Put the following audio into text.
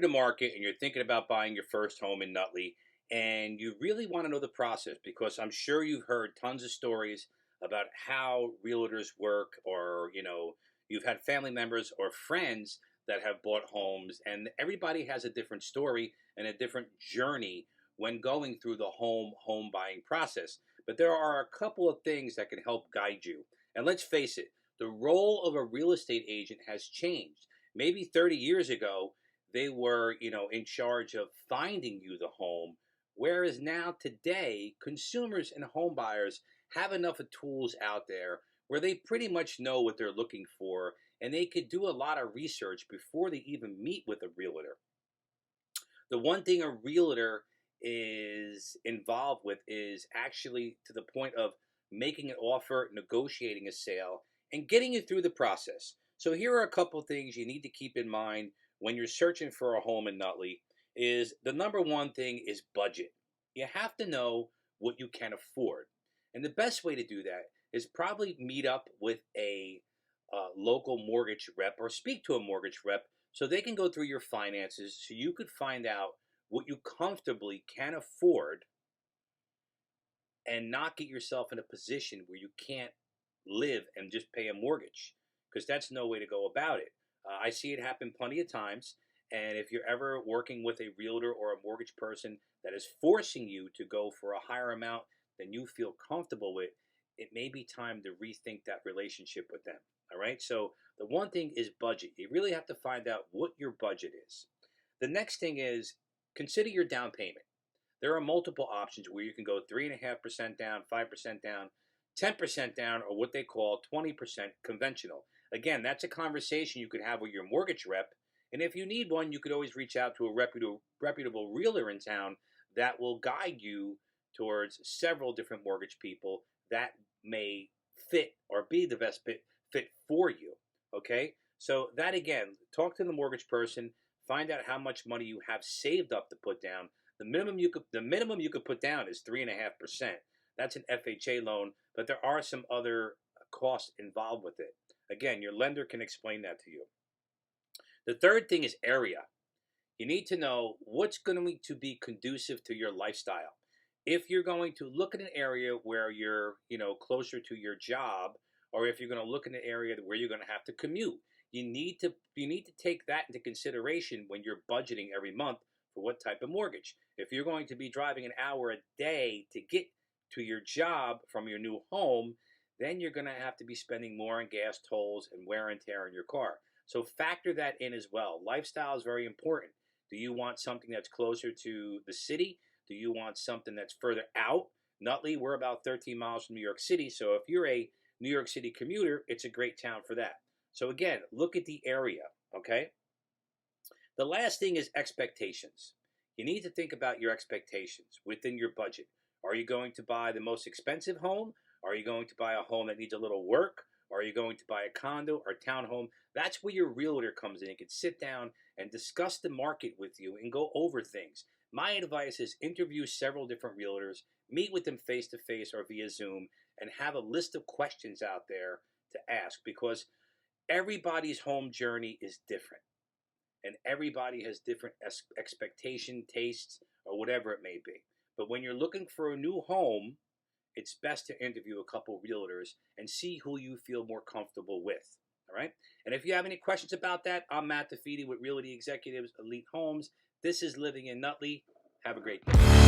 entered the market and you're thinking about buying your first home in Nutley, and you really want to know the process because I'm sure you've heard tons of stories about how realtors work, or you've had family members or friends that have bought homes, and everybody has a different story and a different journey when going through the home buying process. But there are a couple of things that can help guide you. And let's face it, the role of a real estate agent has changed. Maybe 30 years ago, they were, in charge of finding you the home, whereas now today, consumers and home buyers have enough of tools out there where they pretty much know what they're looking for, and they could do a lot of research before they even meet with a realtor. The one thing a realtor is involved with is actually to the point of making an offer, negotiating a sale, and getting you through the process. So here are a couple things you need to keep in mind when you're searching for a home in Nutley. Is the number one thing is budget. You have to know what you can afford. And the best way to do that is probably meet up with a local mortgage rep or speak to a mortgage rep so they can go through your finances so you could find out what you comfortably can afford and not get yourself in a position where you can't live and just pay a mortgage, because that's no way to go about it. I see it happen plenty of times. And if you're ever working with a realtor or a mortgage person that is forcing you to go for a higher amount than you feel comfortable with, it may be time to rethink that relationship with them. All right. So the one thing is budget. You really have to find out what your budget is. The next thing is consider your down payment. There are multiple options where you can go 3.5% down, 5% down, 10% down, or what they call 20% conventional. Again, that's a conversation you could have with your mortgage rep. And if you need one, you could always reach out to a reputable realtor in town that will guide you towards several different mortgage people that may fit or be the best fit for you. Okay? So that, again, talk to the mortgage person, find out how much money you have saved up to put down. The minimum you could put down is 3.5%. That's an FHA loan, but there are some other costs involved with it. Again, your lender can explain that to you. The third thing is area. You need to know what's going to be conducive to your lifestyle. If you're going to look at an area where you're, closer to your job, or if you're going to look in an area where you're going to have to commute, you need to take that into consideration when you're budgeting every month for what type of mortgage. If you're going to be driving an hour a day to get to your job from your new home, then you're going to have to be spending more on gas, tolls, and wear and tear in your car. So factor that in as well. Lifestyle is very important. Do you want something that's closer to the city? Do you want something that's further out? Nutley, we're about 13 miles from New York City, so if you're a New York City commuter, it's a great town for that. So again, look at the area, okay? The last thing is expectations. You need to think about your expectations within your budget. Are you going to buy the most expensive home? Are you going to buy a home that needs a little work? Are you going to buy a condo or townhome? That's where your realtor comes in. He can sit down and discuss the market with you and go over things. My advice is interview several different realtors, meet with them face to face or via Zoom, and have a list of questions out there to ask, because everybody's home journey is different and everybody has different expectation, tastes, or whatever it may be. But when you're looking for a new home, it's best to interview a couple realtors and see who you feel more comfortable with. All right. And if you have any questions about that, I'm Matt DeFede with Realty Executives Elite Homes. This is Living in Nutley. Have a great day.